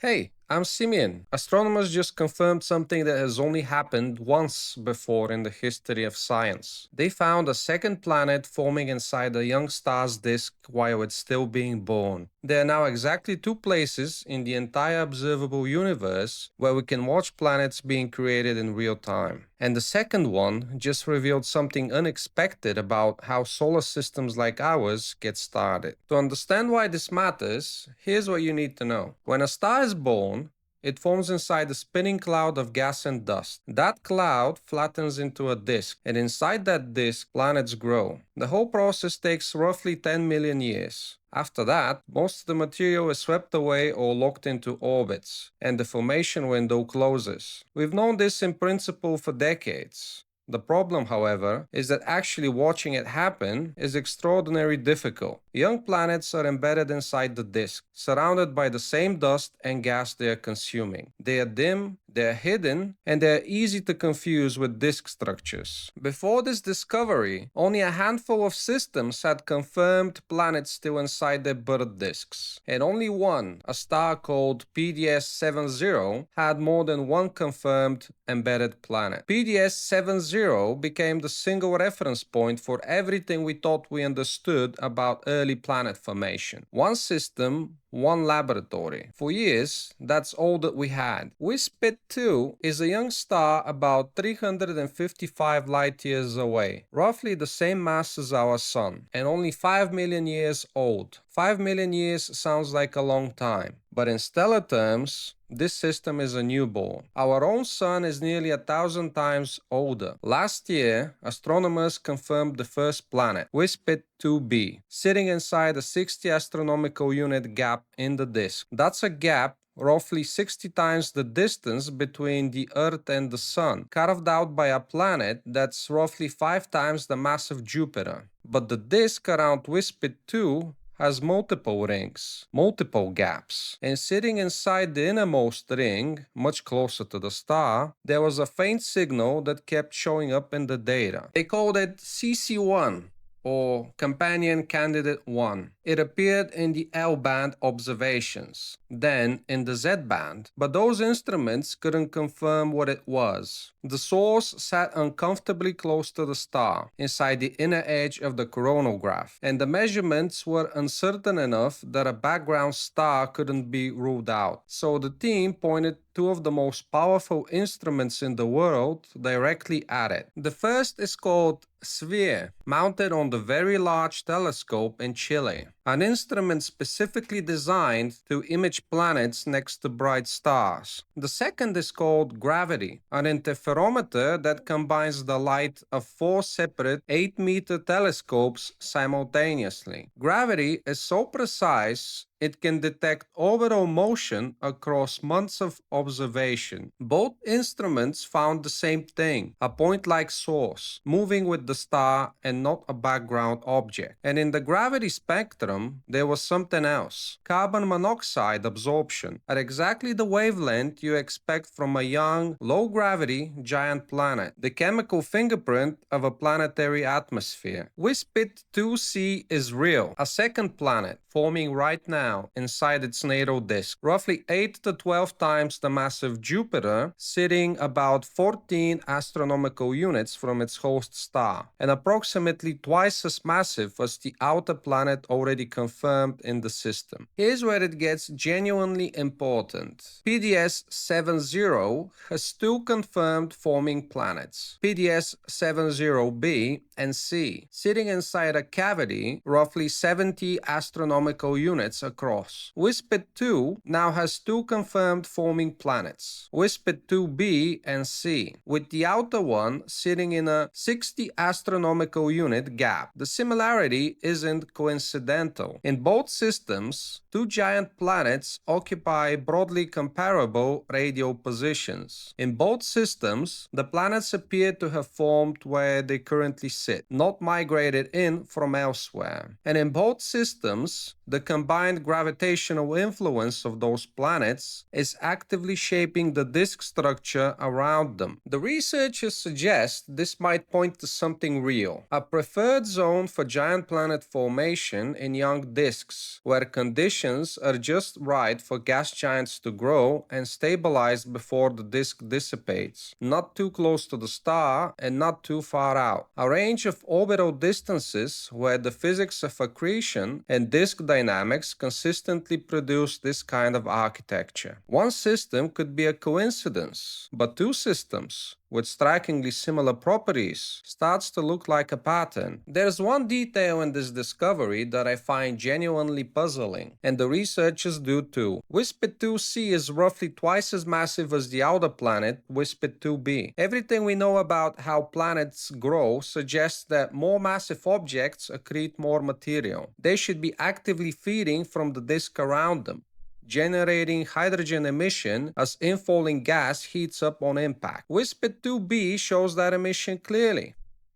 Hey, I'm Simeon. Astronomers just confirmed something that has only happened once before in the history of science. They found a second planet forming inside a young star's disk while it's still being born. There are now exactly two places in the entire observable universe where we can watch planets being created in real time. And the second one just revealed something unexpected about how solar systems like ours get started. To understand why this matters, here's what you need to know. When a star is born, it forms inside a spinning cloud of gas and dust. That cloud flattens into a disk, and inside that disk, planets grow. The whole process takes roughly 10 million years. After that, most of the material is swept away or locked into orbits, and the formation window closes. We've known this in principle for decades. The problem, however, is that actually watching it happen is extraordinarily difficult. Young planets are embedded inside the disk, surrounded by the same dust and gas they are consuming. They are dim, they are hidden, and they are easy to confuse with disk structures. Before this discovery, only a handful of systems had confirmed planets still inside their birth disks, and only one, a star called PDS 70, had more than one confirmed embedded planet. PDS 70 became the single reference point for everything we thought we understood about early planet formation. One system, one laboratory. For years, that's all that we had. WISPIT 2 is a young star about 355 light years away, roughly the same mass as our Sun, and only 5 million years old. 5 million years sounds like a long time, but in stellar terms, this system is a newborn. Our own Sun is nearly 1,000 times older. Last year, astronomers confirmed the first planet, WISPIT 2b, sitting inside a 60 astronomical unit gap in the disk. That's a gap roughly 60 times the distance between the Earth and the Sun, carved out by a planet that's roughly 5 times the mass of Jupiter. But the disk around WISPIT 2 has multiple rings, multiple gaps, and sitting inside the innermost ring, much closer to the star, there was a faint signal that kept showing up in the data. They called it CC1, or Companion Candidate 1. It appeared in the L-band observations, then in the Z-band, but those instruments couldn't confirm what it was. The source sat uncomfortably close to the star, inside the inner edge of the coronal graph, and the measurements were uncertain enough that a background star couldn't be ruled out. So the team pointed two of the most powerful instruments in the world directly at it. The first is called Sphere, mounted on the Very Large Telescope in Chile, an instrument specifically designed to image planets next to bright stars. The second is called Gravity, an interferometer that combines the light of 4 separate 8-meter telescopes simultaneously. Gravity is so precise it can detect orbital motion across months of observation. Both instruments found the same thing, a point-like source, moving with the star and not a background object. And in the gravity spectrum, there was something else. Carbon monoxide absorption, at exactly the wavelength you expect from a young, low-gravity giant planet, the chemical fingerprint of a planetary atmosphere. WISPIT 2c is real, a second planet forming right now inside its natal disk, roughly 8 to 12 times the mass of Jupiter, sitting about 14 astronomical units from its host star, and approximately twice as massive as the outer planet already confirmed in the system. Here's where it gets genuinely important. PDS 70 has two confirmed forming planets, PDS 70b and C, sitting inside a cavity roughly 70 astronomical units across. WISPIT 2 now has two confirmed forming planets, WISPIT 2b and C, with the outer one sitting in a 60 astronomical unit gap. The similarity isn't coincidental. In both systems, two giant planets occupy broadly comparable radial positions. In both systems, the planets appear to have formed where they currently sit, not migrated in from elsewhere. And in both systems, the combined gravitational influence of those planets is actively shaping the disk structure around them. The researchers suggest this might point to something real, a preferred zone for giant planet formation in young disks, where conditions are just right for gas giants to grow and stabilize before the disk dissipates, not too close to the star and not too far out. A range of orbital distances where the physics of accretion and disk dynamics consistently produce this kind of architecture. One system could be a coincidence, but two systems with strikingly similar properties starts to look like a pattern. There's one detail in this discovery that I find genuinely puzzling, and the researchers do too. WISPIT 2c is roughly twice as massive as the outer planet, WISPIT 2b. Everything we know about how planets grow suggests that more massive objects accrete more material. They should be actively feeding from the disk around them, generating hydrogen emission as infalling gas heats up on impact. WISPIT 2b shows that emission clearly.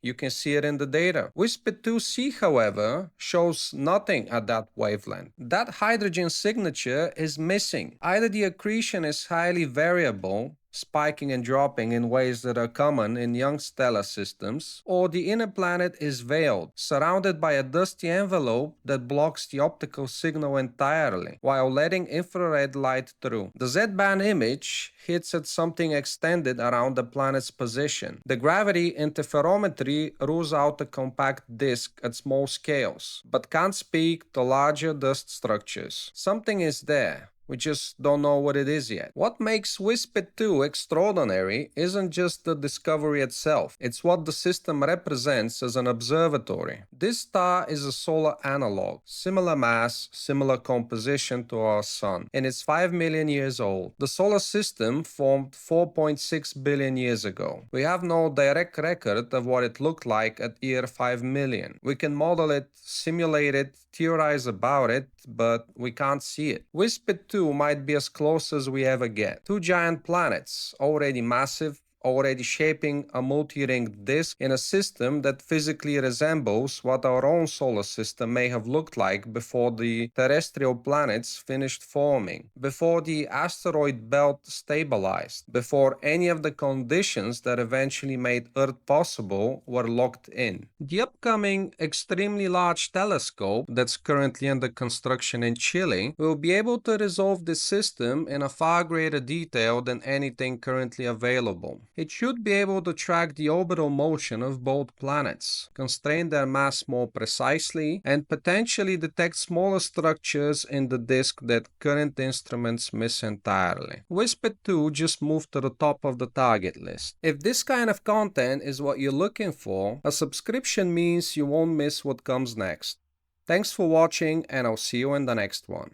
You can see it in the data. WISPIT 2c, however, shows nothing at that wavelength. That hydrogen signature is missing. Either the accretion is highly variable, spiking and dropping in ways that are common in young stellar systems, or the inner planet is veiled, surrounded by a dusty envelope that blocks the optical signal entirely, while letting infrared light through. The Z-band image hits at something extended around the planet's position. The gravity interferometry rules out a compact disk at small scales, but can't speak to larger dust structures. Something is there. We just don't know what it is yet. What makes WISPIT 2 extraordinary isn't just the discovery itself, it's what the system represents as an observatory. This star is a solar analog, similar mass, similar composition to our Sun, and it's 5 million years old. The solar system formed 4.6 billion years ago. We have no direct record of what it looked like at year 5 million. We can model it, simulate it, theorize about it, but we can't see it. WISPIT 2 might be as close as we ever get. Two giant planets, already massive, already shaping a multi-ringed disk in a system that physically resembles what our own solar system may have looked like before the terrestrial planets finished forming, before the asteroid belt stabilized, before any of the conditions that eventually made Earth possible were locked in. The upcoming extremely large telescope that's currently under construction in Chile will be able to resolve this system in a far greater detail than anything currently available. It should be able to track the orbital motion of both planets, constrain their mass more precisely, and potentially detect smaller structures in the disk that current instruments miss entirely. WISPIT 2 just moved to the top of the target list. If this kind of content is what you're looking for, a subscription means you won't miss what comes next. Thanks for watching, and I'll see you in the next one.